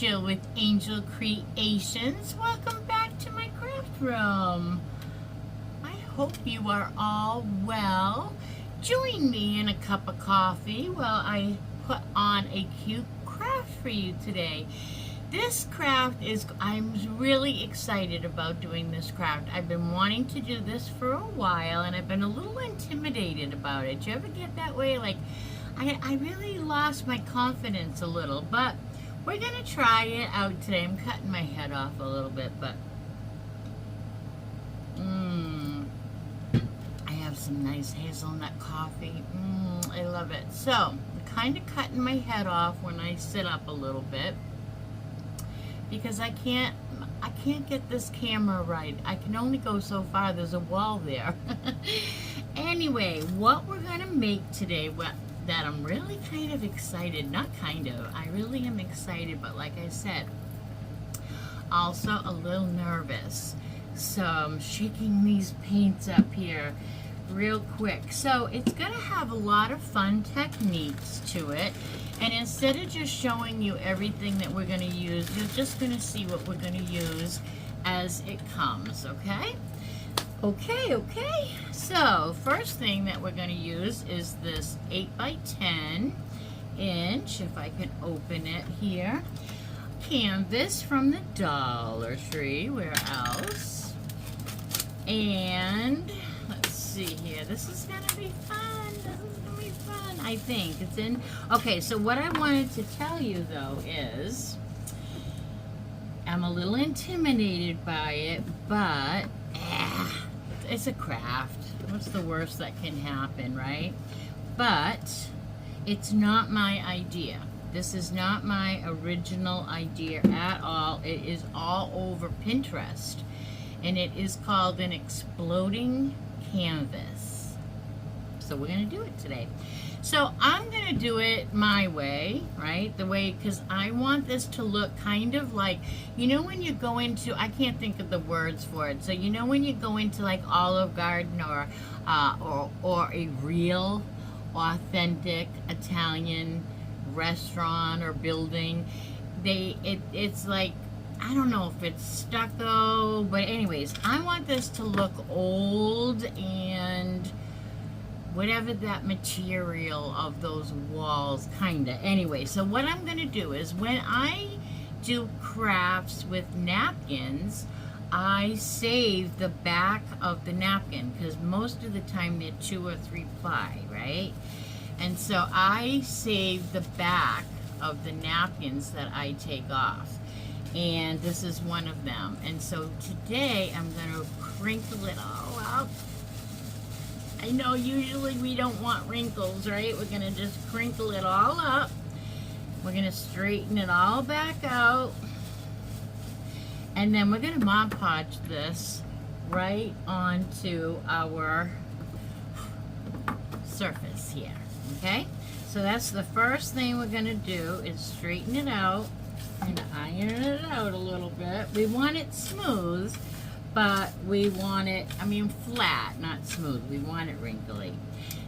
Jill with Angel Creations. Welcome back to my craft room. I hope you are all well. Join me in a cup of coffee while I put on a cute craft for you today. This craft is, I'm really excited about doing this craft. I've been wanting to do this for a while and I've been a little intimidated about it. Do you ever get that way? Like, I really lost my confidence a little, but we're going to try it out today. I'm cutting my head off a little bit, but I have some nice hazelnut coffee. I love it. So, I'm kind of cutting my head off when I sit up a little bit because I can't get this camera right. I can only go so far. There's a wall there. Anyway, what we're going to make today, that I'm really kind of excited, not kind of, I really am excited, but like I said, also a little nervous. So I'm shaking these paints up here real quick. So it's gonna have a lot of fun techniques to it, and instead of just showing you everything that we're gonna use, you're just gonna see what we're gonna use as it comes, okay? Okay, so first thing that we're going to use is this 8x10 inch, if I can open it here, canvas from the Dollar Tree, where else? And let's see here, this is going to be fun, I think. It's in, okay, so what I wanted to tell you though is, I'm a little intimidated by it, but it's a craft. What's the worst that can happen, right? But it's not my idea. This is not my original idea at all. It is all over Pinterest, and it is called an exploding canvas. So we're going to do it today. So I'm going to do it my way, right? The way, because I want this to look kind of like, you know when you go into, I can't think of the words for it. So you know when you go into like Olive Garden or a real, authentic Italian restaurant or building, it's like, I don't know if it's stucco, but anyways, I want this to look old and whatever that material of those walls, kinda. Anyway, so what I'm gonna do is when I do crafts with napkins, I save the back of the napkin because most of the time they're 2 or 3 ply, right? And so I save the back of the napkins that I take off. And this is one of them. And so today I'm gonna crinkle it all up. I know usually we don't want wrinkles, right? We're gonna just crinkle it all up. We're gonna straighten it all back out. And then we're gonna Mod Podge this right onto our surface here, okay? So that's the first thing we're gonna do is straighten it out and iron it out a little bit. We want it smooth, but we want it, flat, not smooth. We want it wrinkly.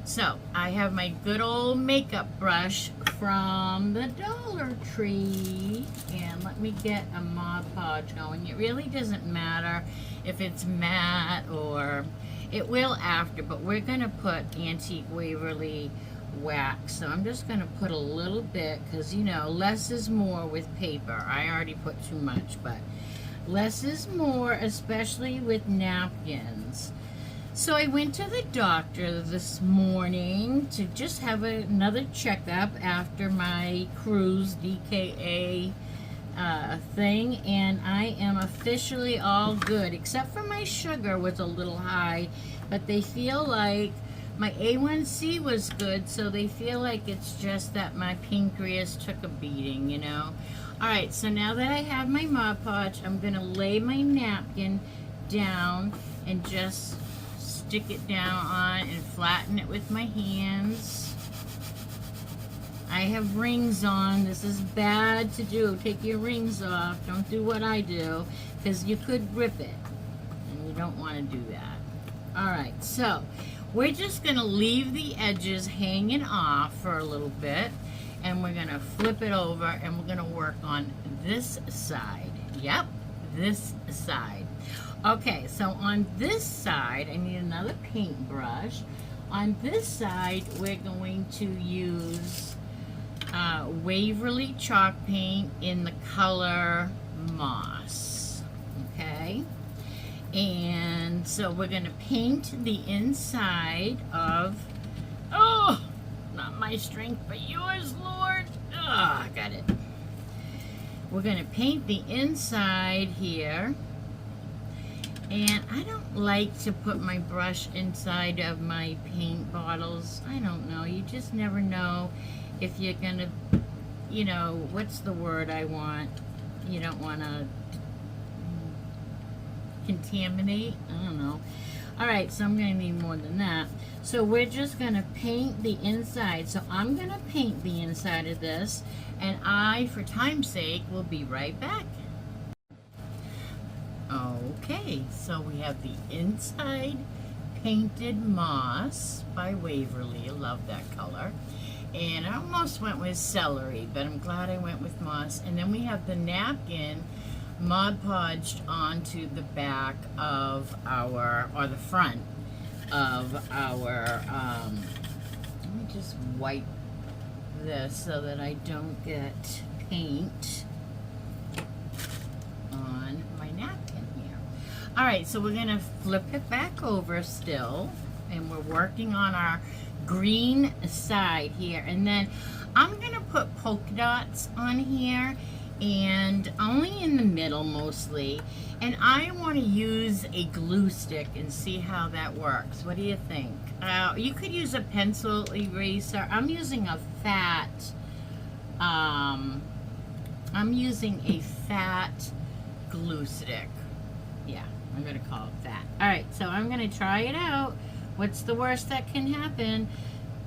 So, I have my good old makeup brush from the Dollar Tree. And let me get a Mod Podge going. It really doesn't matter if it's matte or, it will after, but we're going to put Antique Waverly wax. So, I'm just going to put a little bit, because, you know, less is more with paper. I already put too much, but less is more, especially with napkins. So I went to the doctor this morning to just have another checkup after my cruise DKA thing, and I am officially all good, except for my sugar was a little high, but they feel like my A1C was good, so they feel like it's just that my pancreas took a beating, you know. Alright, so now that I have my Mod Podge, I'm going to lay my napkin down and just stick it down on and flatten it with my hands. I have rings on. This is bad to do. Take your rings off. Don't do what I do, because you could rip it, and you don't want to do that. Alright, so we're just going to leave the edges hanging off for a little bit, and we're going to flip it over and we're going to work on this side. Yep, this side. Okay, so on this side, I need another paintbrush. On this side, we're going to use Waverly chalk paint in the color Moss. Okay, and so we're going to paint the inside of, oh, not my strength, but yours, Lord. Oh, I got it. We're going to paint the inside here. And I don't like to put my brush inside of my paint bottles. I don't know. You just never know if you're going to, you know, what's the word I want? You don't want to contaminate. I don't know. All right, so I'm going to need more than that. So we're just going to paint the inside. So I'm going to paint the inside of this. And I, for time's sake, will be right back. Okay, so we have the inside painted Moss by Waverly. I love that color. And I almost went with celery, but I'm glad I went with Moss. And then we have the napkin Mod Podged onto the back of our, or the front of our, let me just wipe this so that I don't get paint on my napkin here. All right, so we're gonna flip it back over still, and we're working on our green side here. And then I'm gonna put polka dots on here, and only in the middle mostly. And I want to use a glue stick and see how that works. What do you think? You could use a pencil eraser. I'm using a fat, I'm using a fat glue stick. Yeah, I'm going to call it fat. All right, so I'm going to try it out. What's the worst that can happen?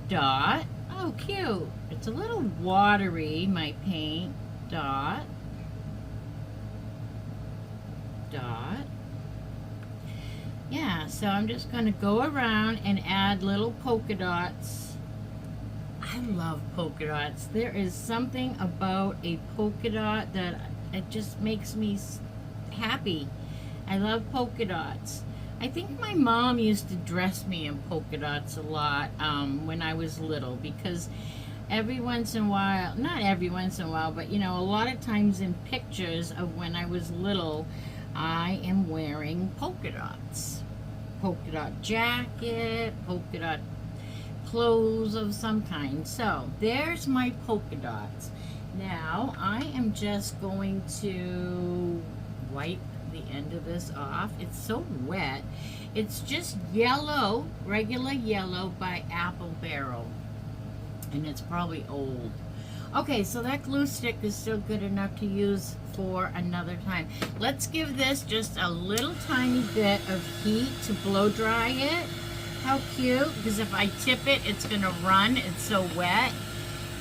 Dot. Oh, cute. It's a little watery, my paint. Dot. Dot. Yeah, so I'm just going to go around and add little polka dots. I love polka dots. There is something about a polka dot that it just makes me happy. I love polka dots. I think my mom used to dress me in polka dots a lot when I was little, because every once in a while, not every once in a while, but you know, a lot of times in pictures of when I was little, I am wearing polka dots. Polka dot jacket, polka dot clothes of some kind. So there's my polka dots. Now I am just going to wipe the end of this off. It's so wet. It's just yellow, regular yellow by Apple Barrel. And it's probably old. Okay, so that glue stick is still good enough to use for another time. Let's give this just a little tiny bit of heat to blow dry it. How cute, because if I tip it, it's gonna run. It's so wet.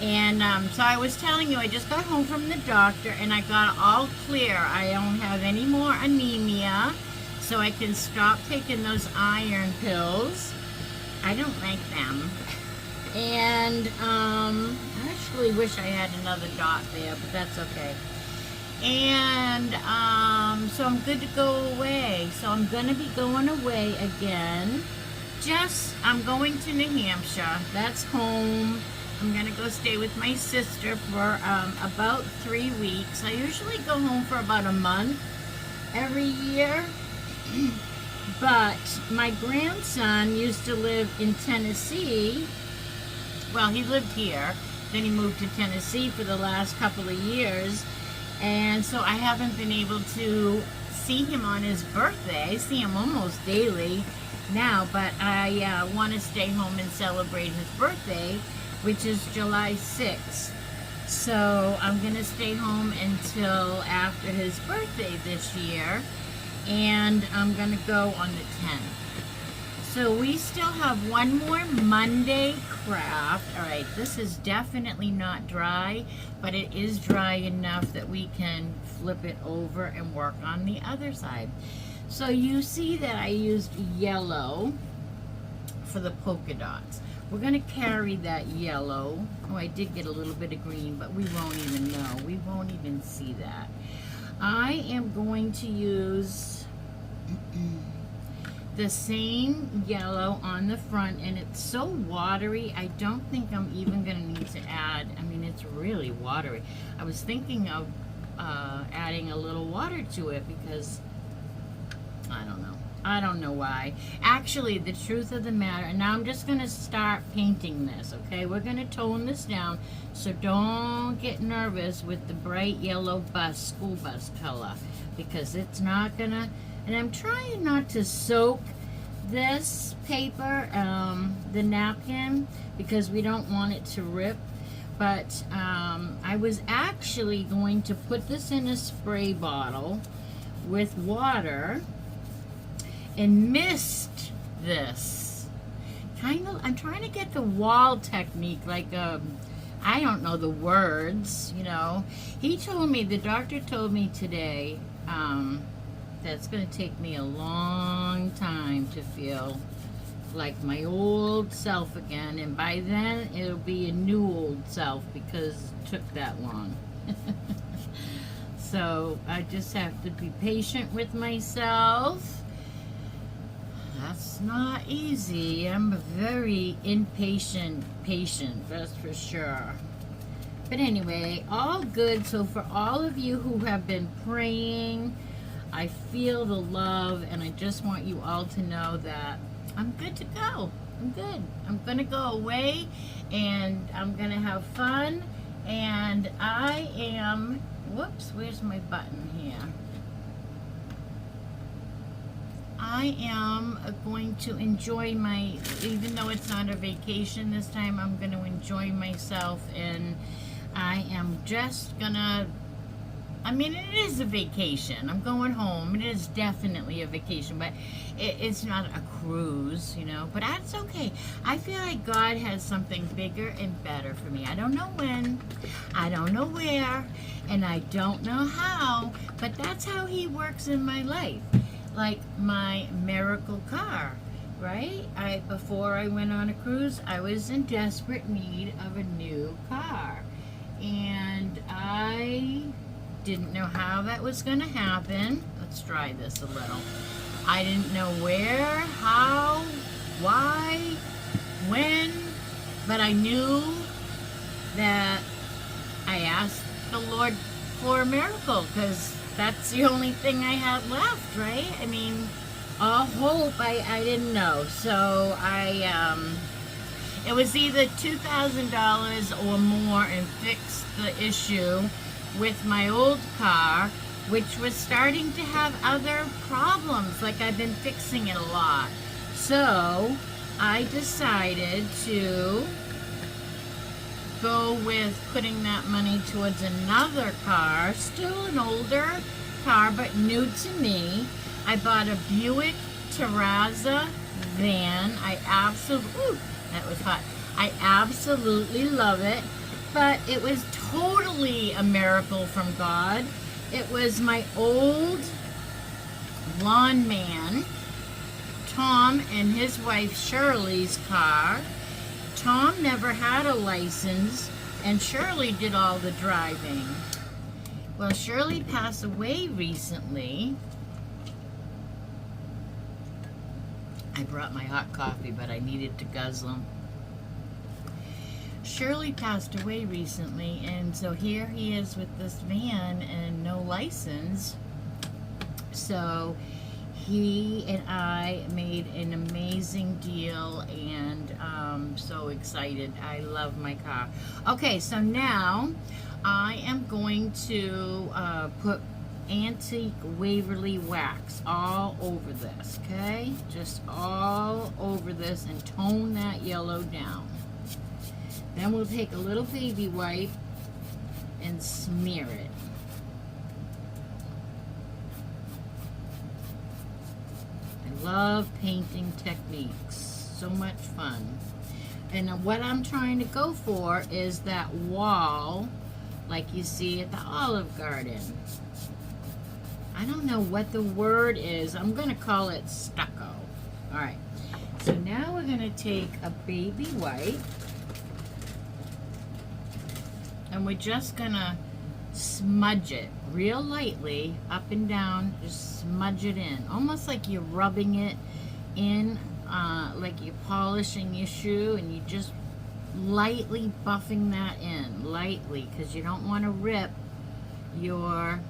And so I was telling you, I just got home from the doctor and I got all clear. I don't have any more anemia, so I can stop taking those iron pills. I don't like them. And I actually wish I had another dot there, but that's okay. And so I'm good to go away. So I'm going to be going away again. I'm going to New Hampshire. That's home. I'm going to go stay with my sister for about 3 weeks. I usually go home for about a month every year. But my grandson used to live in Tennessee. Well, he lived here, then he moved to Tennessee for the last couple of years, and so I haven't been able to see him on his birthday. I see him almost daily now, but I want to stay home and celebrate his birthday, which is July 6th. So I'm going to stay home until after his birthday this year, and I'm going to go on the 10th. So we still have one more Monday craft. All right, this is definitely not dry, but it is dry enough that we can flip it over and work on the other side. So you see that I used yellow for the polka dots. We're going to carry that yellow. Oh, I did get a little bit of green, but we won't even know. We won't even see that. I am going to use the same yellow on the front, and it's so watery. I don't think I'm even going to need to add. I mean, it's really watery. I was thinking of adding a little water to it because I don't know. I don't know why. Actually, the truth of the matter, and now I'm just going to start painting this, okay? We're going to tone this down, so don't get nervous with the bright yellow school bus color, because it's not going to, and I'm trying not to soak this paper, the napkin, because we don't want it to rip. But I was actually going to put this in a spray bottle with water and mist this. I'm trying to get the wall technique, like I don't know the words, you know. He told me, the doctor told me today, that's going to take me a long time to feel like my old self again, and by then it'll be a new old self because it took that long. So I just have to be patient with myself. That's not easy. I'm a very impatient patient, that's for sure. But anyway, all good. So for all of you who have been praying, I feel the love, and I just want you all to know that I'm good to go. I'm good. I'm going to go away, and I'm going to have fun, and I am, whoops, where's my button here? I am going to enjoy even though it's not a vacation this time, I'm going to enjoy myself, and I am just going to, I mean, it is a vacation. I'm going home. It is definitely a vacation, but it's not a cruise, you know, but that's okay. I feel like God has something bigger and better for me. I don't know when, I don't know where, and I don't know how, but that's how He works in my life. Like my miracle car, right? Before I went on a cruise, I was in desperate need of a new car, and I didn't know how that was going to happen. Let's try this a little. I didn't know where, how, why, when, but I knew that I asked the Lord for a miracle, because that's the only thing I had left, right? I mean, all hope, I didn't know. So it was either $2,000 or more and fix the issue with my old car, which was starting to have other problems. Like, I've been fixing it a lot. So I decided to go with putting that money towards another car, still an older car, but new to me. I bought a Buick Terrazza van. That was hot. I absolutely love it, but it was totally a miracle from God. It was my old lawn man, Tom, and his wife Shirley's car. Tom never had a license, and Shirley did all the driving. Well, Shirley passed away recently. I brought my hot coffee, but I needed to guzzle them. Shirley passed away recently, and so here he is with this van and no license. So he and I made an amazing deal, and I'm so excited. I love my car. Okay, so now I am going to put Antique Waverly wax all over this, okay? Just all over this, and tone that yellow down. Then we'll take a little baby wipe and smear it. I love painting techniques. So much fun. And what I'm trying to go for is that wall like you see at the Olive Garden. I don't know what the word is. I'm going to call it stucco. Alright. So now we're going going to take a baby white and we're just going to smudge it real lightly up and down. Just smudge it in, almost like you're rubbing it in, like you're polishing your shoe, and you just lightly buffing that in, lightly, because you don't want to rip your,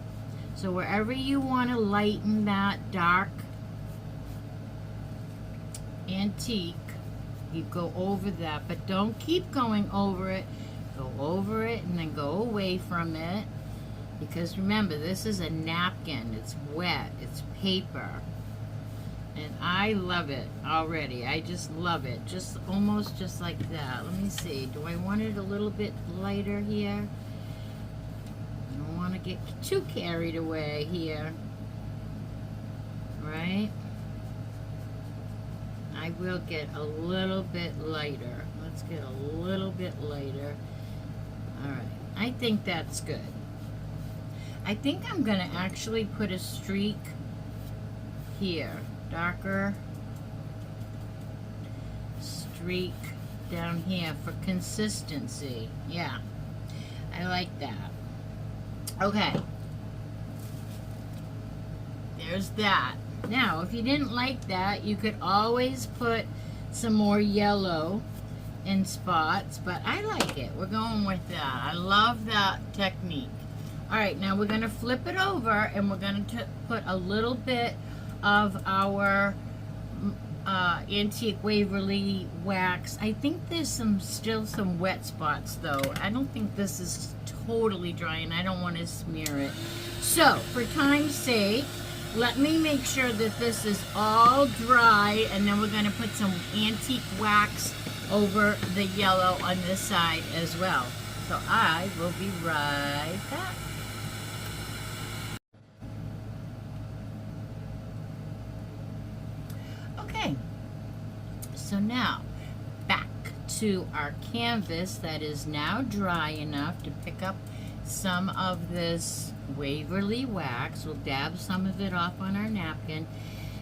so wherever you want to lighten that dark antique, you go over that, but don't keep going over it. Go over it and then go away from it, because remember, this is a napkin. It's wet, it's paper, and I love it already. I just love it, just almost just like that. Let me see, do I want it a little bit lighter here? I don't want to get too carried away here, right? I will get a little bit lighter. Let's get a little bit lighter. All right, I think that's good. I think I'm going to actually put a streak here, darker streak down here for consistency. Yeah, I like that. Okay, there's that. Now, if you didn't like that, you could always put some more yellow in spots, but I like it. We're going with that. I love that technique. All right, now we're going to flip it over, and we're going to put a little bit of our Antique Waverly wax. I think there's still some wet spots, though. I don't think this is totally dry, and I don't want to smear it. So, for time's sake, let me make sure that this is all dry, and then we're going to put some antique wax over the yellow on this side as well. So I will be right back. Okay, so now back to our canvas that is now dry enough to pick up some of this Waverly wax. We'll dab some of it off on our napkin,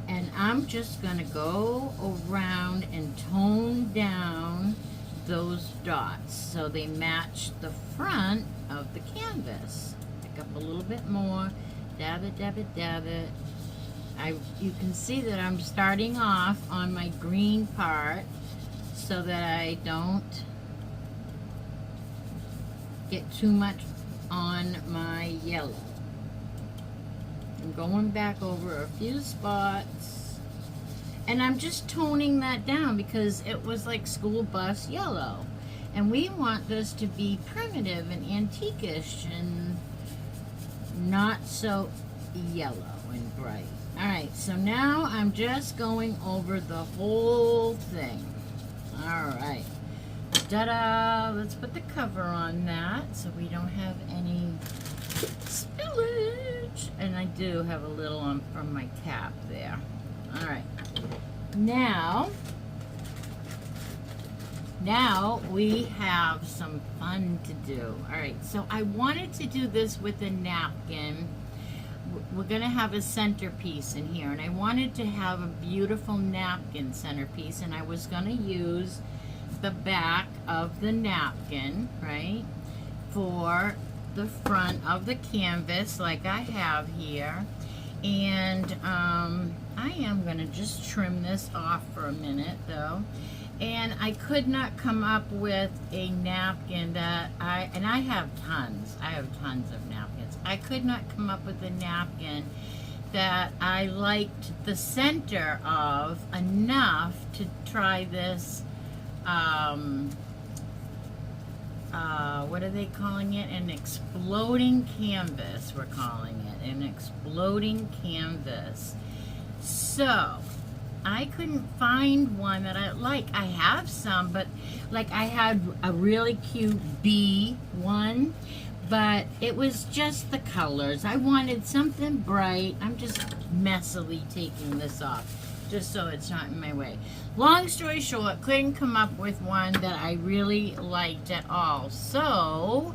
and I'm just going to go around and tone down those dots so they match the front of the canvas. Pick up a little bit more, dab it, dab it, dab it. You can see that I'm starting off on my green part so that I don't get too much on my yellow. I'm going back over a few spots, and I'm just toning that down because it was like school bus yellow, and we want this to be primitive and antique-ish and not so yellow and bright. All right, so now I'm just going over the whole thing. All right, ta-da! Let's put the cover on that so we don't have any spillage. And I do have a little on from my cap there. All right, now we have some fun to do. All right, so I wanted to do this with a napkin. We're gonna have a centerpiece in here, and I wanted to have a beautiful napkin centerpiece, and I was gonna use the back of the napkin, right, for the front of the canvas like I have here. And I am gonna just trim this off for a minute though. And I could not come up with a napkin that I have tons of napkins. I could not come up with a napkin that I liked the center of enough to try this, what are they calling it? An exploding canvas, we're calling it. An exploding canvas. So, I couldn't find one that I like. I have some, but like I had a really cute bee one, but it was just the colors. I wanted something bright. I'm just messily taking this off just so it's not in my way. Long story short, couldn't come up with one that I really liked at all. So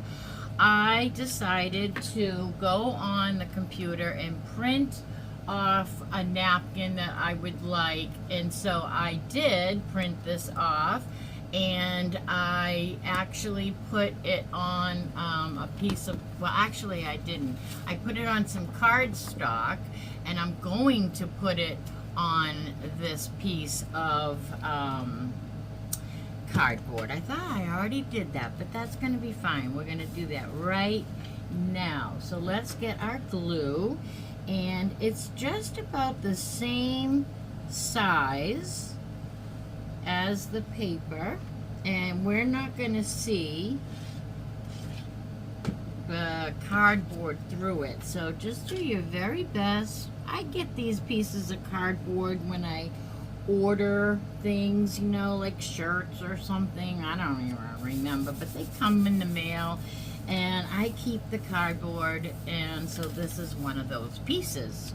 I decided to go on the computer and print off a napkin that I would like, and so I did print this off, and I actually put it on a piece of, well, actually I didn't. I put it on some cardstock, and I'm going to put it on this piece of cardboard. I thought I already did that, but that's going to be fine. We're going to do that right now. So let's get our glue, and it's just about the same size as the paper, and we're not going to see the cardboard through it, so just do your very best. I get these pieces of cardboard when I order things, you know, like shirts or something. I don't even remember, but they come in the mail, and I keep the cardboard, and so this is one of those pieces.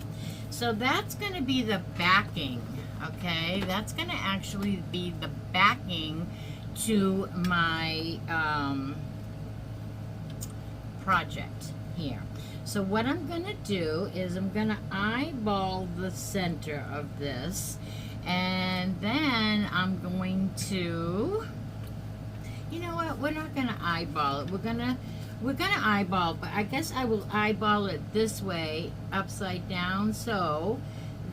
So that's going to be the backing, okay? That's going to actually be the backing to my project here. So what I'm going to do is I'm going to eyeball the center of this, and then I'm going to, you know what, we're not going to eyeball it. We're going to eyeball, but I guess I will eyeball it this way, upside down, so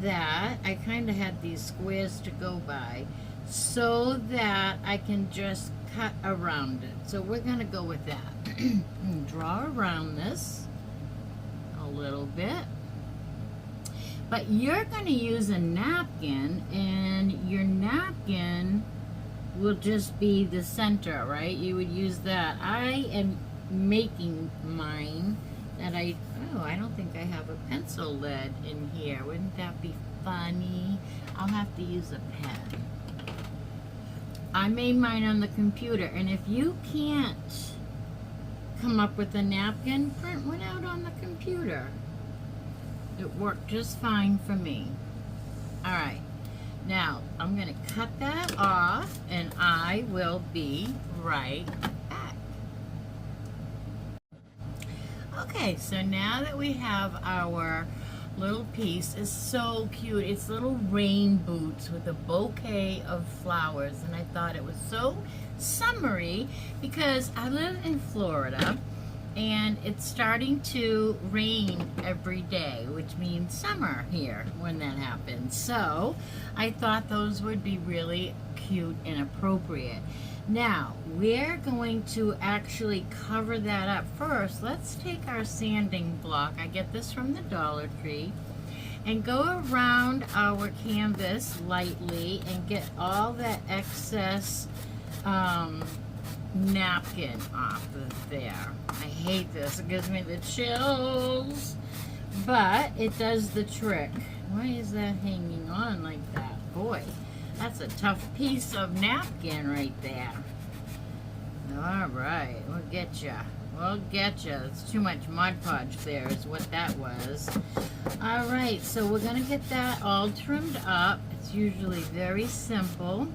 that I kind of had these squares to go by, so that I can just cut around it. So we're going to go with that. Draw around this a little bit. But you're going to use a napkin, and your napkin will just be the center, right? You would use that. I am making mine that I don't think I have a pencil lead in here. Wouldn't that be funny? I'll have to use a pen. I made mine on the computer, and if you can't come up with a napkin, print one out on the computer. It worked just fine for me. All right, now I'm going to cut that off, and I will be right back. Okay, so now that we have our little piece, is so cute. It's little rain boots with a bouquet of flowers, and I thought it was so summery because I live in Florida, and it's starting to rain every day, which means summer here when that happens. So I thought those would be really cute and appropriate. Now we're going to actually cover that up. First, let's take our sanding block. I get this from the Dollar Tree, and go around our canvas lightly and get all that excess napkin off of there. I hate this. It gives me the chills, but it does the trick. Why is that hanging on like that? Boy, that's a tough piece of napkin right there. All right, we'll get ya. We'll get ya. It's too much Mod Podge there is what that was. All right, so we're going to get that all trimmed up. It's usually very simple.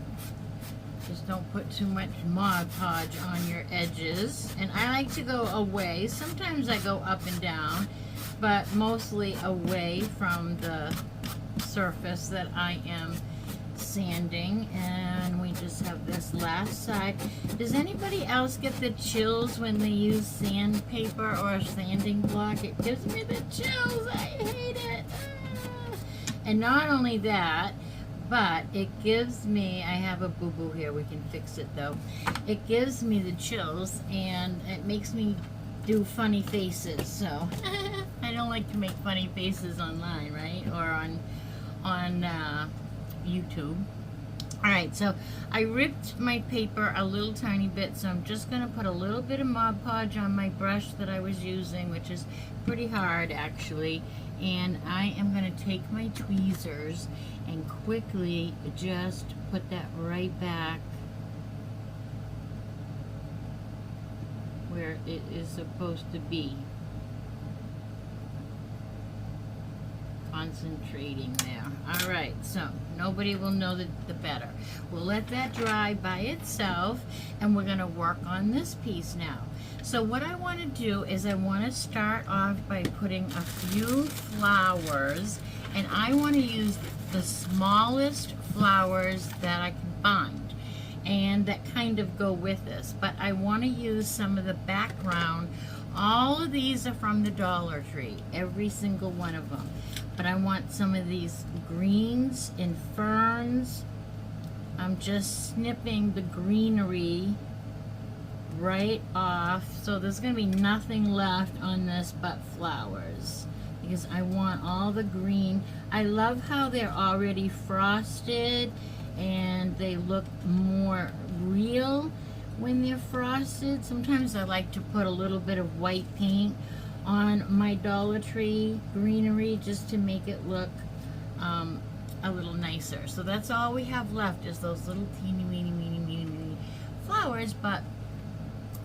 Just don't put too much Mod Podge on your edges. And I like to go away. Sometimes I go up and down, but mostly away from the surface that I am sanding. And we just have this last side. Does anybody else get the chills when they use sandpaper or a sanding block? It gives me the chills. I hate it. And not only that, but it gives me, I have a boo-boo here, we can fix it though. It gives me the chills, and it makes me do funny faces, so I don't like to make funny faces online, right? Or on YouTube. Alright, so I ripped my paper a little tiny bit, so I'm just going to put a little bit of Mod Podge on my brush that I was using, which is pretty hard actually, and I am going to take my tweezers and quickly just put that right back where it is supposed to be. Concentrating there. Alright, so nobody will know the better. We'll let that dry by itself, and we're going to work on this piece now. So what I want to do is I want to start off by putting a few flowers And I want to use the smallest flowers that I can find and that kind of go with this. But I want to use some of the background. All of these are from the Dollar Tree, every single one of them. But I want some of these greens and ferns. I'm just snipping the greenery right off. So there's going to be nothing left on this but flowers, because I want all the green. I love how they're already frosted and they look more real when they're frosted. Sometimes I like to put a little bit of white paint on my Dollar Tree greenery just to make it look a little nicer. So that's all we have left is those little teeny weeny flowers, but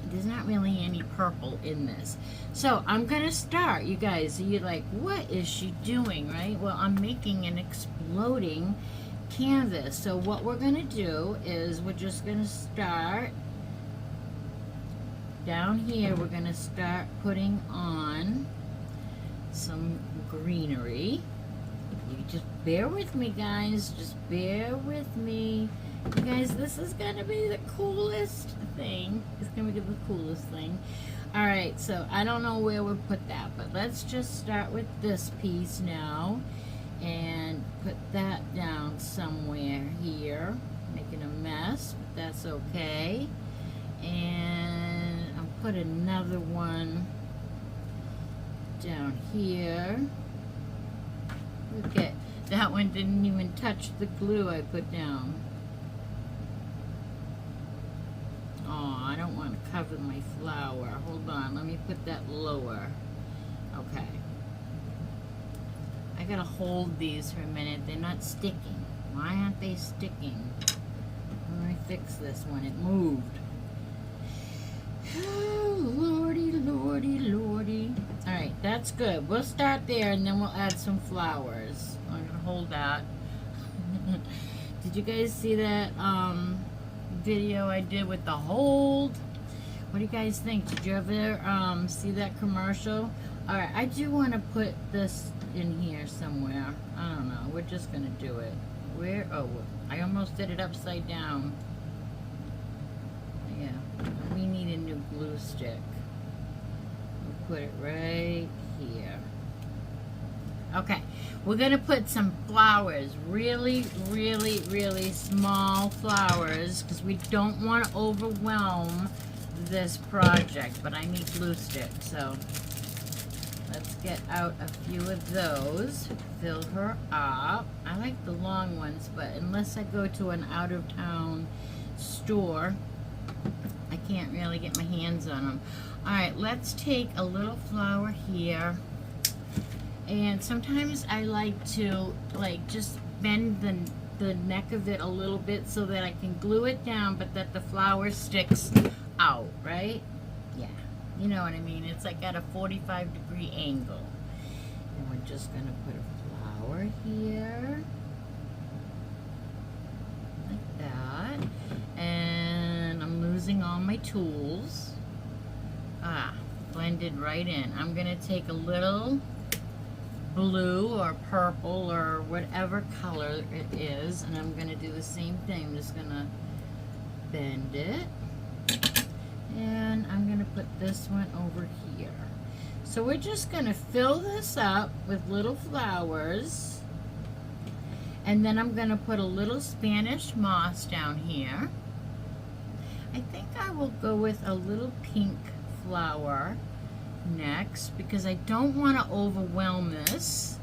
there's not really any purple in this. So I'm gonna start, you guys. You're like, what is she doing, right? Well, I'm making an exploding canvas. So what we're gonna do is we're just gonna start down here. We're gonna start putting on some greenery. You just bear with me, guys. Just bear with me. You guys, this is gonna be the coolest thing. It's gonna be the coolest thing. All right, so I don't know where we'll put that, but let's just start with this piece now and put that down somewhere here. Making a mess, but that's okay. And I'll put another one down here. Look at that one, didn't even touch the glue I put down. Oh, I don't want to cover my flower. Hold on, let me put that lower. Okay. I gotta hold these for a minute. They're not sticking. Why aren't they sticking? Let me fix this one. It moved. Oh, lordy, lordy, lordy. Alright, that's good. We'll start there and then we'll add some flowers. I'm gonna hold that. Did you guys see that video I did with the hold? What do you guys think? Did you ever see that commercial? Alright, I do want to put this in here somewhere. I don't know. We're just gonna do it. Where? Oh, I almost did it upside down. Yeah, we need a new glue stick. We'll put it right here. Okay, we're gonna put some flowers, really, really, really small flowers, because we don't want to overwhelm this project, but I need glue sticks, so let's get out a few of those, fill her up. I like the long ones, but unless I go to an out-of-town store, I can't really get my hands on them. Alright, let's take a little flower here. And sometimes I like to just bend the neck of it a little bit so that I can glue it down, but that the flower sticks out, right? Yeah, you know what I mean. It's like at a 45-degree angle. And we're just gonna put a flower here, like that. And I'm losing all my tools. Blended right in. I'm gonna take a little blue or purple or whatever color it is, and I'm gonna do the same thing. I'm just gonna bend it, and I'm gonna put this one over here. So we're just gonna fill this up with little flowers, and then I'm gonna put a little Spanish moss down here. I think I will go with a little pink flower next, because I don't want to overwhelm this.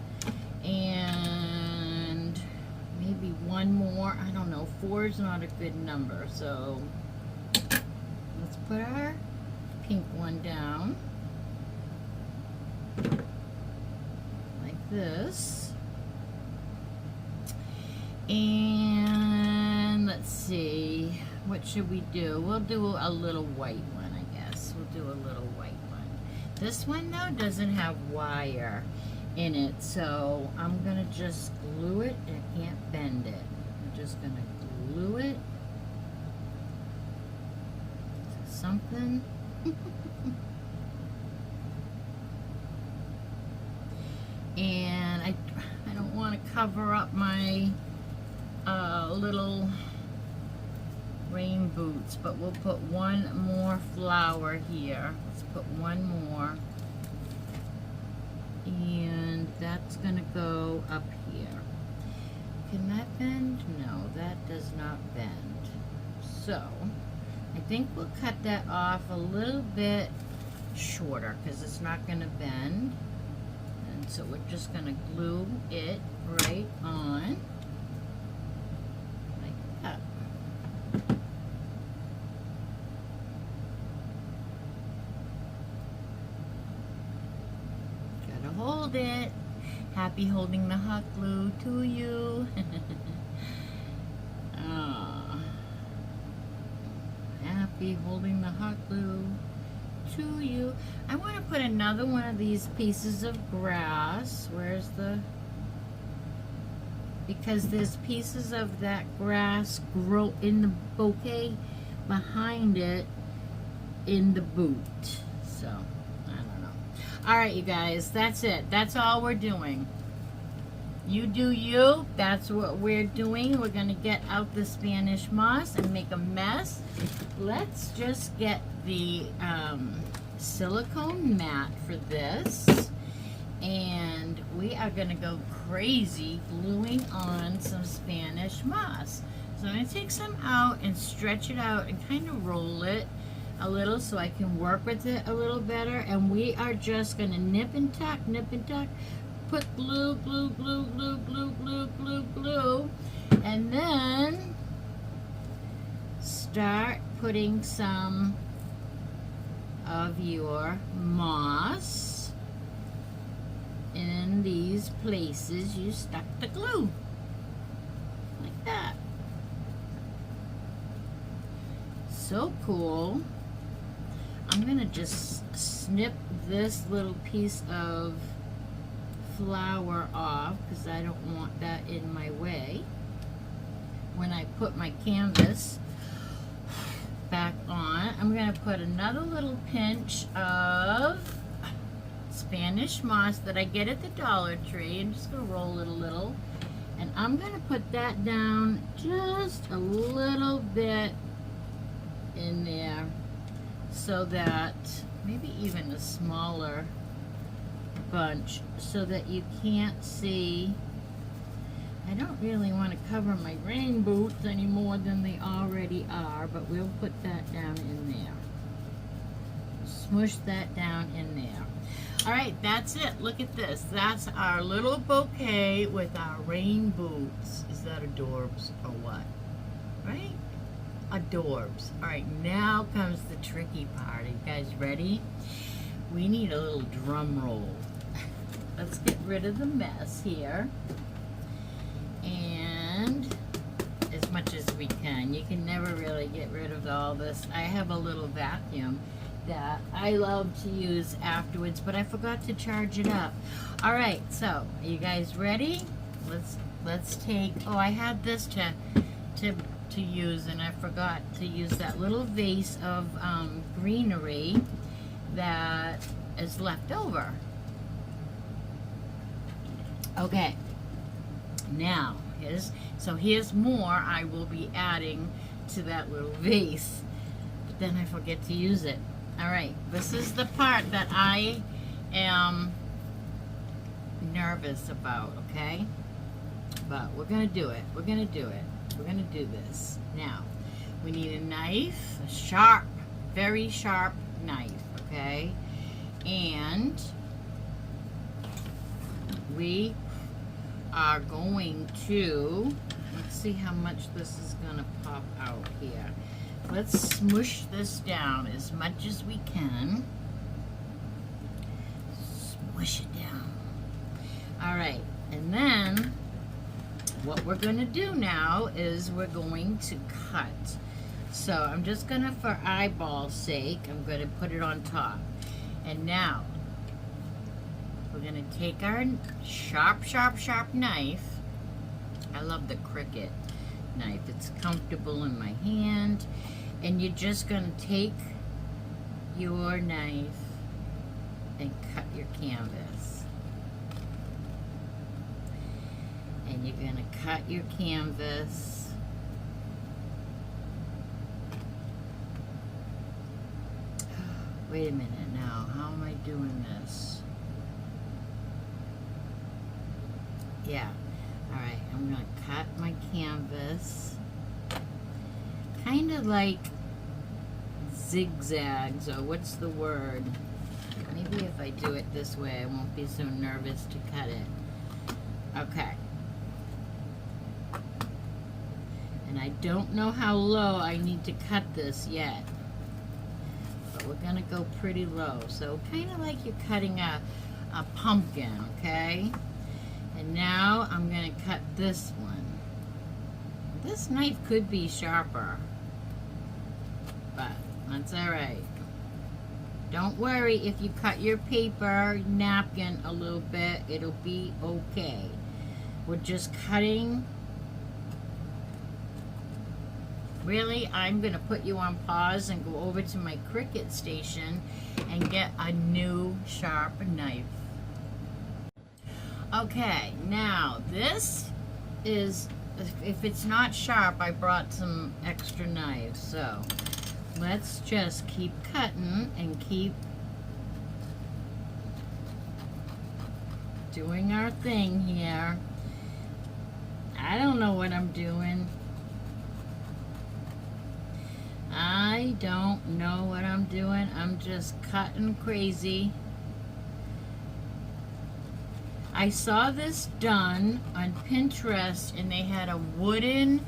And maybe one more. I don't know, 4 is not a good number, so let's put our pink one down like this. And let's see, what should we do? We'll do a little white one, I guess. We'll do a little white one. This one, though, doesn't have wire in it, so I'm gonna just glue it. I can't bend it. I'm just gonna glue it to something. And I don't cover up my little rain boots, but we'll put one more flower here. Let's put one more. And that's gonna go up here. Can that bend? No, that does not bend. So, I think we'll cut that off a little bit shorter because it's not gonna bend. And so we're just gonna glue it right on. Like that. Gotta hold it. Happy holding the hot glue to you. Oh. Happy holding the hot glue to you. I want to put another one of these pieces of grass. Where's the... Because there's pieces of that grass grow in the bouquet behind it in the boot. So, I don't know. Alright, you guys, that's it. That's all we're doing. You do you. That's what we're doing. We're going to get out the Spanish moss and make a mess. Let's just get the silicone mat for this. And we are going to go crazy gluing on some Spanish moss. So I'm going to take some out and stretch it out and kind of roll it a little so I can work with it a little better. And we are just going to nip and tuck, put glue, glue, glue, glue, glue, glue, glue, glue, and then start putting some of your moss in these places you stuck the glue, like that. So cool. I'm gonna just snip this little piece of flower off because I don't want that in my way when I put my canvas back on. I'm going to put another little pinch of Spanish moss that I get at the Dollar Tree. I'm just going to roll it a little, and I'm going to put that down just a little bit in there so that maybe even a smaller bunch so that you can't see. I don't really want to cover my rain boots any more than they already are, but we'll put that down in there. Smush that down in there. Alright, that's it. Look at this. That's our little bouquet with our rain boots. Is that adorbs or what? Right? Adorbs. Alright, now comes the tricky part. Are you guys ready? We need a little drum roll. Let's get rid of the mess here. And as much as we can. You can never really get rid of all this. I have a little vacuum that I love to use afterwards, but I forgot to charge it up. All right, so are you guys ready? Let's take, oh, I had this to use, and I forgot to use that little vase of greenery that is left over. Okay, now here's more I will be adding to that little vase, but then I forget to use it. All right, this is the part that I am nervous about, okay? But we're gonna do it. We're gonna do it. We're gonna do this. Now, we need a knife, a sharp, very sharp knife, okay? And we are going to, let's see how much this is gonna pop out here. Let's smush this down as much as we can. Smush it down. All right, and then what we're gonna do now is we're going to cut. So I'm just gonna, for eyeball's sake, I'm gonna put it on top. And now, we're gonna take our sharp, sharp, sharp knife. I love the Cricut knife. It's comfortable in my hand. And you're just gonna take your knife and cut your canvas. And you're going to cut your canvas. Wait a minute now. How am I doing this? Yeah. Alright, I'm going to cut my canvas. Kind of like zigzags, or what's the word? Maybe if I do it this way, I won't be so nervous to cut it. Okay. And I don't know how low I need to cut this yet. But we're going to go pretty low. So kind of like you're cutting a pumpkin, okay? And now I'm going to cut this one. This knife could be sharper, but that's alright. Don't worry if you cut your paper napkin a little bit, it'll be okay. We're just cutting. Really, I'm going to put you on pause and go over to my Cricut station and get a new sharp knife. Okay, now this is, if it's not sharp, I brought some extra knives, so let's just keep cutting and keep doing our thing here. I don't know what I'm doing. I don't know what I'm doing. I'm just cutting crazy. I saw this done on Pinterest, and they had a wooden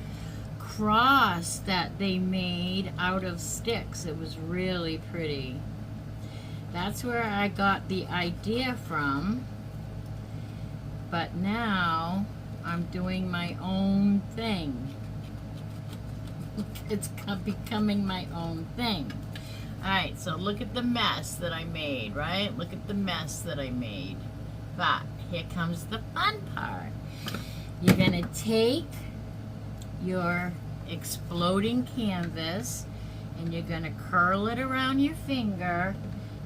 cross that they made out of sticks. It was really pretty. That's where I got the idea from. But now I'm doing my own thing. It's becoming my own thing. Alright, so look at the mess that I made, right? Look at the mess that I made. But here comes the fun part. You're going to take your exploding canvas and you're going to curl it around your finger,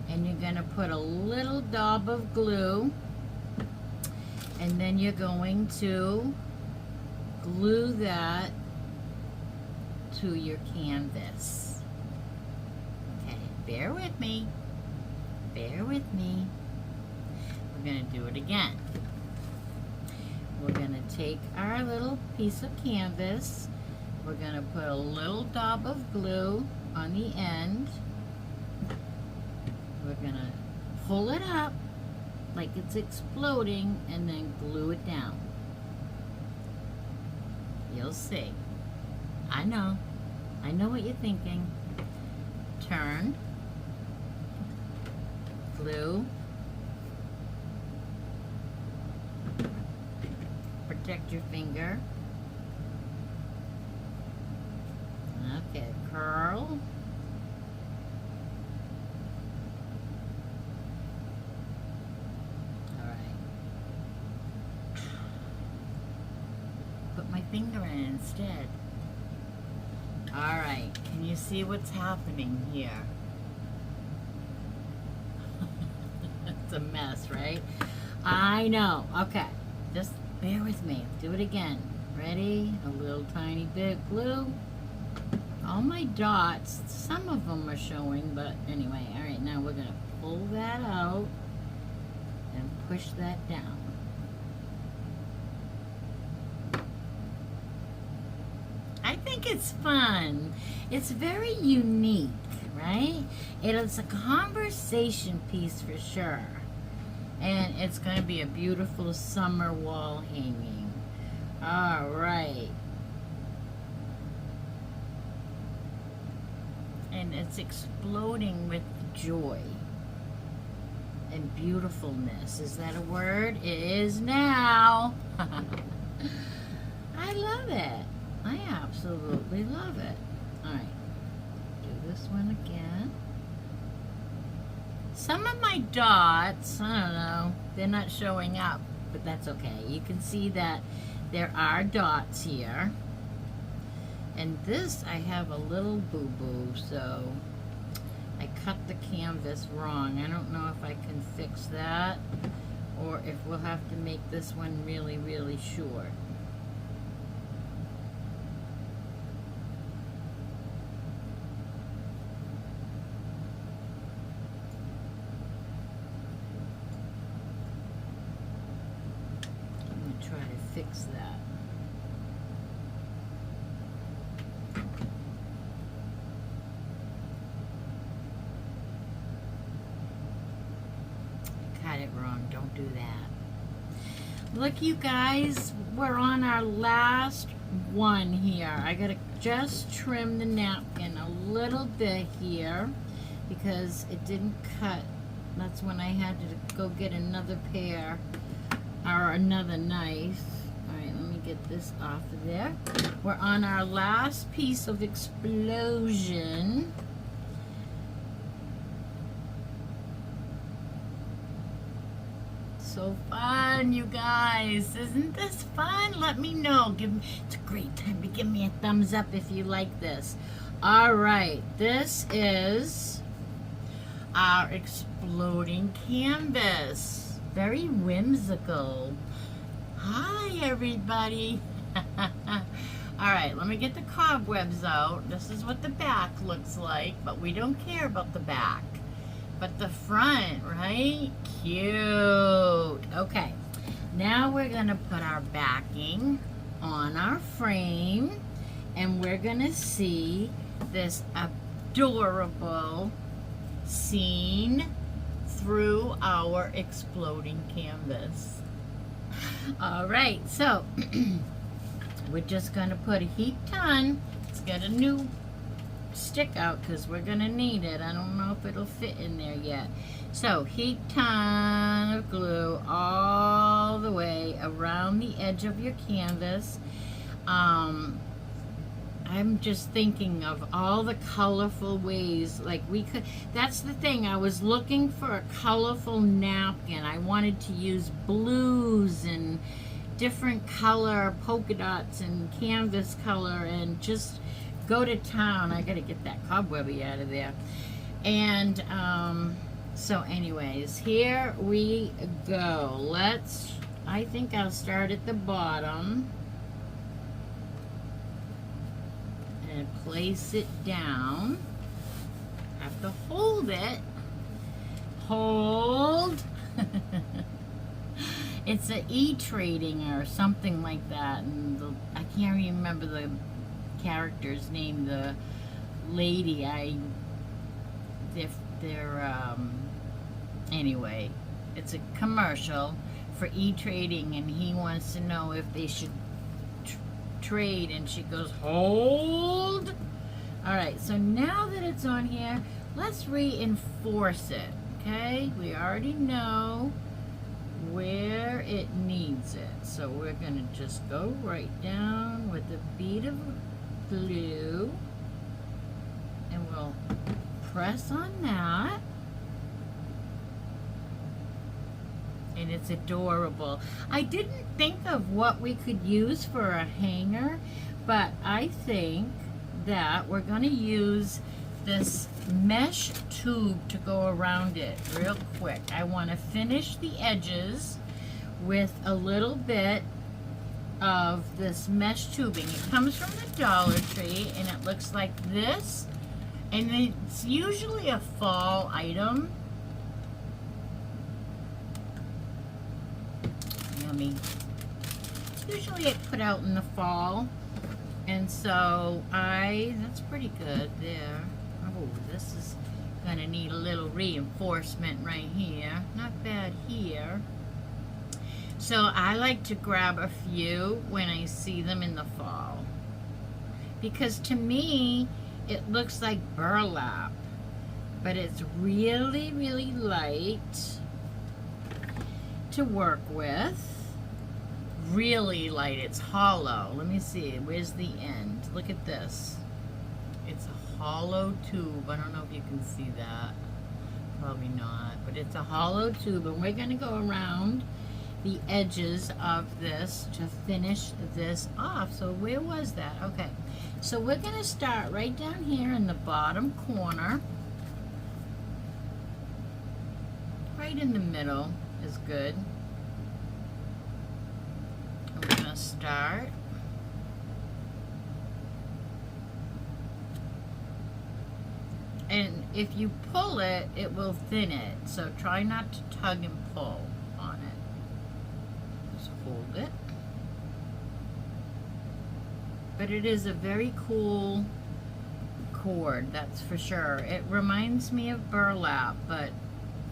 and you're going to put a little dab of glue, and then you're going to glue that to your canvas. Okay, bear with me. Bear with me. We're going to do it again. We're going to take our little piece of canvas. We're going to put a little dab of glue on the end. We're going to pull it up like it's exploding and then glue it down. You'll see. I know what you're thinking. Turn, glue, protect your finger. Okay, curl. All right. Put my finger in instead. All right, can you see what's happening here? It's a mess, right? I know. Okay, just bear with me. Do it again. Ready? A little tiny bit glue. All my dots, some of them are showing, but anyway. All right, now we're going to pull that out and push that down. I think it's fun. It's very unique, right? It is a conversation piece for sure. And it's going to be a beautiful summer wall hanging. All right. And it's exploding with joy and beautifulness. Is that a word? It is now. I love it. I absolutely love it. Alright, do this one again. Some of my dots, I don't know, they're not showing up, but that's okay. You can see that there are dots here. And this, I have a little boo-boo, so I cut the canvas wrong. I don't know if I can fix that, or if we'll have to make this one really, really short. fix that. Got it wrong. Don't do that. Look, you guys, we're on our last one here. I gotta just trim the napkin a little bit here because it didn't cut. That's when I had to go get another pair or another knife. All right, let me get this off of there. We're on our last piece of explosion. So fun, you guys. Isn't this fun? Let me know. It's a great time to give me a thumbs up if you like this. All right, this is our exploding canvas. Very whimsical. Hi, everybody. All right, let me get the cobwebs out. This is what the back looks like, but we don't care about the back. But the front, right? Cute. Okay, now we're gonna put our backing on our frame, and we're gonna see this adorable scene through our exploding canvas. All right, so we're just gonna put a heat ton. Let's get a new stick out because we're gonna need it. I don't know if it'll fit in there yet. So heat ton of glue all the way around the edge of your canvas. I'm just thinking of all the colorful ways, like we could, that's the thing, I was looking for a colorful napkin. I wanted to use blues and different color polka dots and canvas color and just go to town. I gotta get that cobwebby out of there. And so anyways, here we go. I think I'll start at the bottom and place it down. Have to hold it. Hold. It's a E-Trading or something like that, and I can't remember the character's name. The lady, anyway, it's a commercial for E-Trading, and he wants to know if they should trade, and she goes, hold. All right, so now that it's on here, let's reinforce it. Okay, we already know where it needs it, so we're gonna just go right down with a bead of glue, and we'll press on that. And it's adorable. I didn't think of what we could use for a hanger, but I think that we're going to use this mesh tube to go around it real quick. I want to finish the edges with a little bit of this mesh tubing. It comes from the Dollar Tree, and it looks like this, and it's usually a fall item. Yummy. Usually it's put out in the fall, and so that's pretty good there. Oh, this is gonna need a little reinforcement right here. Not bad here. So I like to grab a few when I see them in the fall, because to me it looks like burlap, but it's really, really light to work with. Really light. It's hollow. Let me see. Where's the end? Look at this. It's a hollow tube. I don't know if you can see that. Probably not. But it's a hollow tube, and we're going to go around the edges of this to finish this off. So where was that? Okay. So we're going to start right down here in the bottom corner. Right in the middle is good. We're going to start. And if you pull it, it will thin it. So try not to tug and pull on it. Just hold it. But it is a very cool cord, that's for sure. It reminds me of burlap, but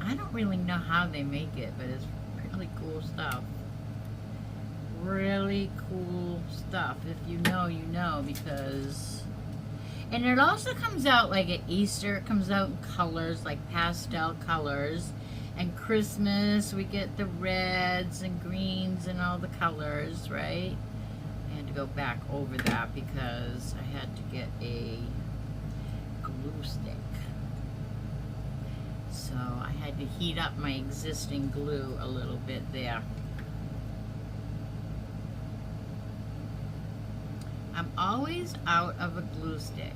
I don't really know how they make it, but it's really cool stuff. Really cool stuff. If you know, you know, because... And it also comes out like at Easter, it comes out in colors, like pastel colors. And Christmas, we get the reds and greens and all the colors, right? I had to go back over that because I had to get a glue stick. So I had to heat up my existing glue a little bit there. I'm always out of a glue stick.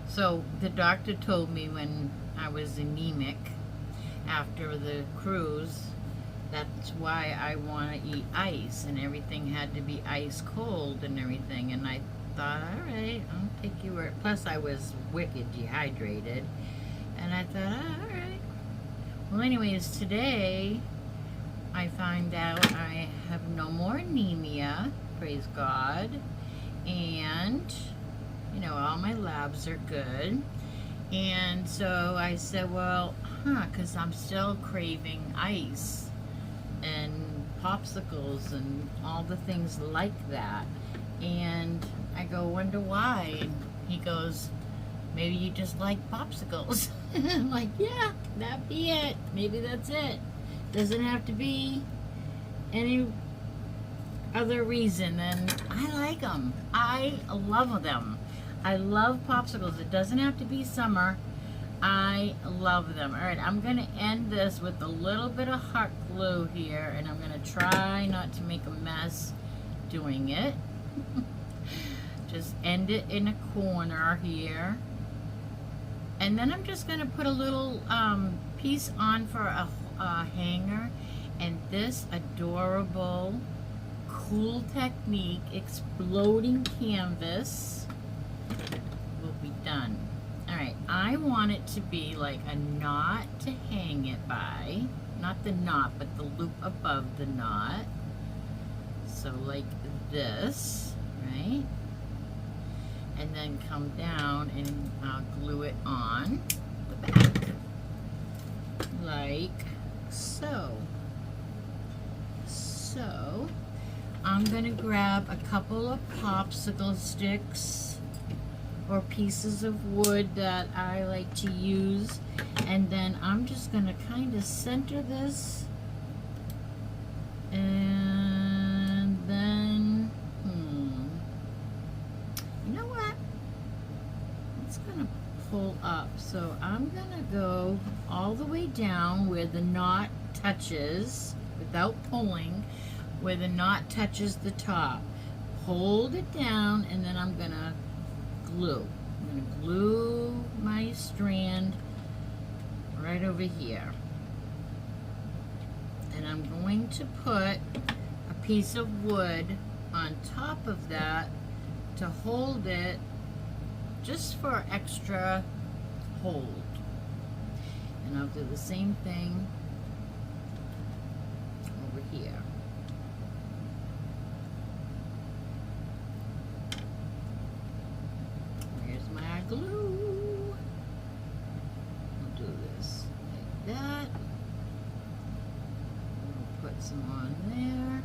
So the doctor told me when I was anemic after the cruise, that's why I want to eat ice, and everything had to be ice cold and everything. And I thought, all right, I'll take you where. Plus, I was wicked dehydrated, and I thought, all right. Well, anyways, today I find out I have no more anemia, praise God, and you know, all my labs are good. And so I said, well, because I'm still craving ice and popsicles and all the things like that. And I go, wonder why? And he goes, maybe you just like popsicles. I'm like, yeah, that'd be it. Maybe that's it. Doesn't have to be any other reason. And I like them. I love them. I love popsicles. It doesn't have to be summer. I love them. All right, I'm going to end this with a little bit of hot glue here, and I'm going to try not to make a mess doing it. Just end it in a corner here. And then I'm just going to put a little piece on for a hanger, and this adorable Cool Technique exploding canvas will be done. Alright, I want it to be like a knot to hang it by. Not the knot, but the loop above the knot. So like this, right? And then come down and I'll glue it on the back. Like so. So, I'm going to grab a couple of popsicle sticks or pieces of wood that I like to use, and then I'm just going to kind of center this, and then you know what, it's going to pull up, so I'm going to go all the way down where the knot touches without pulling, where the knot touches the top. Hold it down, and then I'm going to glue. I'm going to glue my strand right over here. And I'm going to put a piece of wood on top of that to hold it, just for extra hold. And I'll do the same thing over here. Glue. I'll do this like that. We'll put some on there.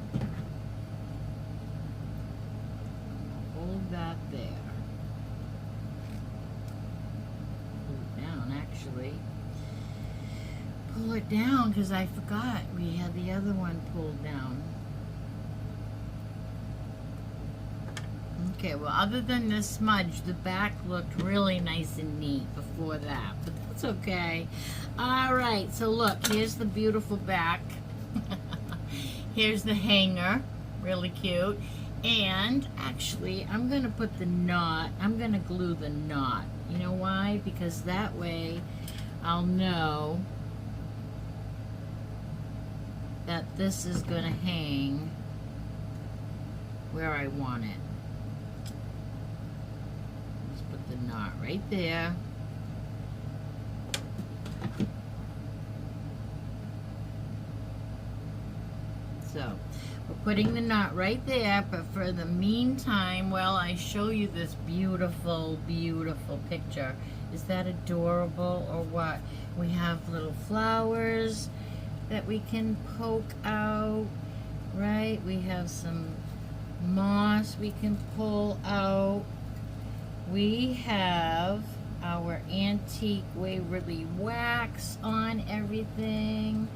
We'll hold that there. Pull it down, actually. Pull it down because I forgot we had the other one pulled down. Okay, well, other than this smudge, the back looked really nice and neat before that, but that's okay. All right, so look, here's the beautiful back. Here's the hanger, really cute. And actually, I'm going to put the knot, I'm going to glue the knot. You know why? Because that way I'll know that this is going to hang where I want it. The knot right there. So we're putting the knot right there, but for the meantime, while I show you this beautiful, beautiful picture, is that adorable or what? We have little flowers that we can poke out, right? We have some moss we can pull out. We have our antique Waverly wax on everything.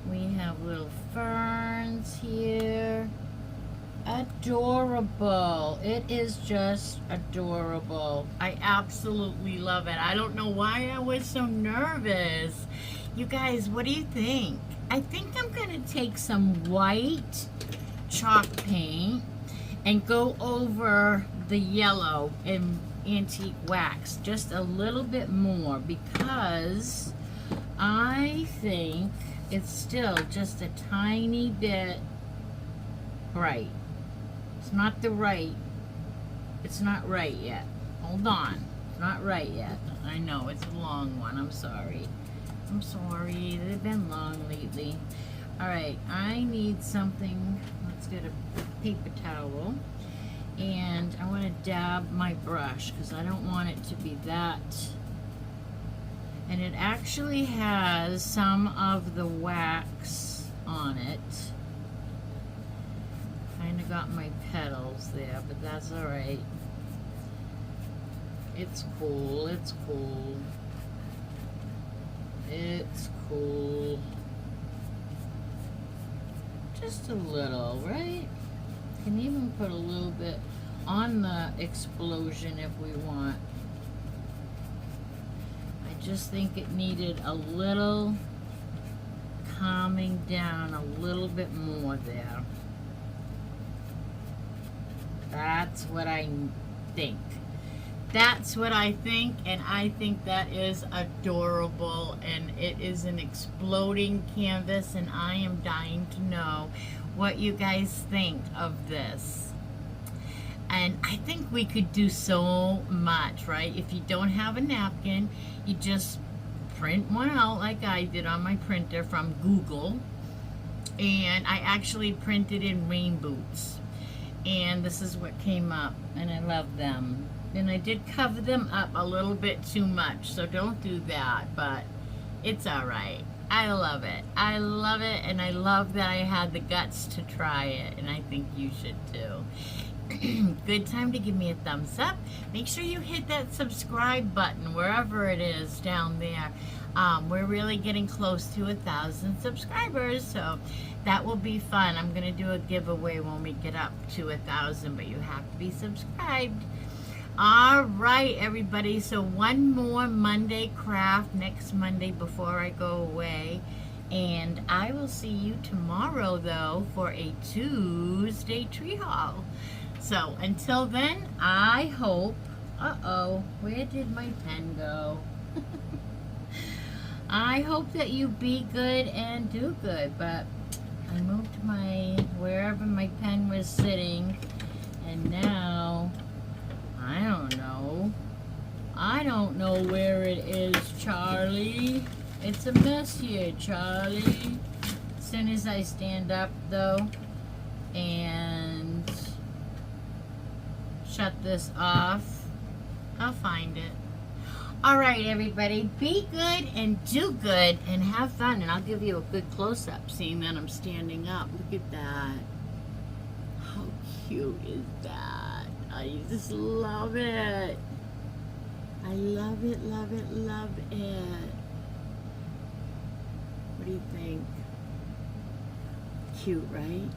We have little ferns here. Adorable. It is just adorable. I absolutely love it. I don't know why I was so nervous. You guys, what do you think? I think I'm gonna take some white chalk paint and go over the yellow and antique wax just a little bit more, because I think it's still just a tiny bit bright. It's not it's not right yet. Hold on. It's not right yet. I know, it's a long one. I'm sorry. They've been long lately. Alright, I need something. Let's get a paper towel. And I want to dab my brush because I don't want it to be that. And it actually has some of the wax on it. Kind of got my petals there, but that's alright. It's cool, it's cool. It's cool. Just a little, right? Can even put a little bit on the explosion if we want. I just think it needed a little calming down a little bit more there. That's what I think. That's what I think, and I think that is adorable, and it is an exploding canvas, and I am dying to know what you guys think of this. And I think we could do so much, right? If you don't have a napkin, you just print one out like I did on my printer from Google. And I actually printed in rain boots. And this is what came up, and I love them. And I did cover them up a little bit too much, so don't do that, but it's all right. I love it. I love it, and I love that I had the guts to try it, and I think you should too. Good time to give me a thumbs up. Make sure you hit that subscribe button wherever it is down there. We're really getting close to 1,000 subscribers, so that will be fun. I'm gonna do a giveaway when we get up to 1,000, but you have to be subscribed. All right, everybody, so one more Monday craft next Monday before I go away, and I will see you tomorrow though for a Tuesday tree haul. So until then, I hope, where did my pen go? I hope that you be good and do good, but I moved my, wherever my pen was sitting, and now I don't know where it is, Charlie. It's a mess here, Charlie. As soon as I stand up, though, and shut this off, I'll find it. All right, everybody, be good and do good and have fun. And I'll give you a good close-up, seeing that I'm standing up. Look at that. How cute is that? I just love it. I love it, love it, love it. What do you think? Cute, right?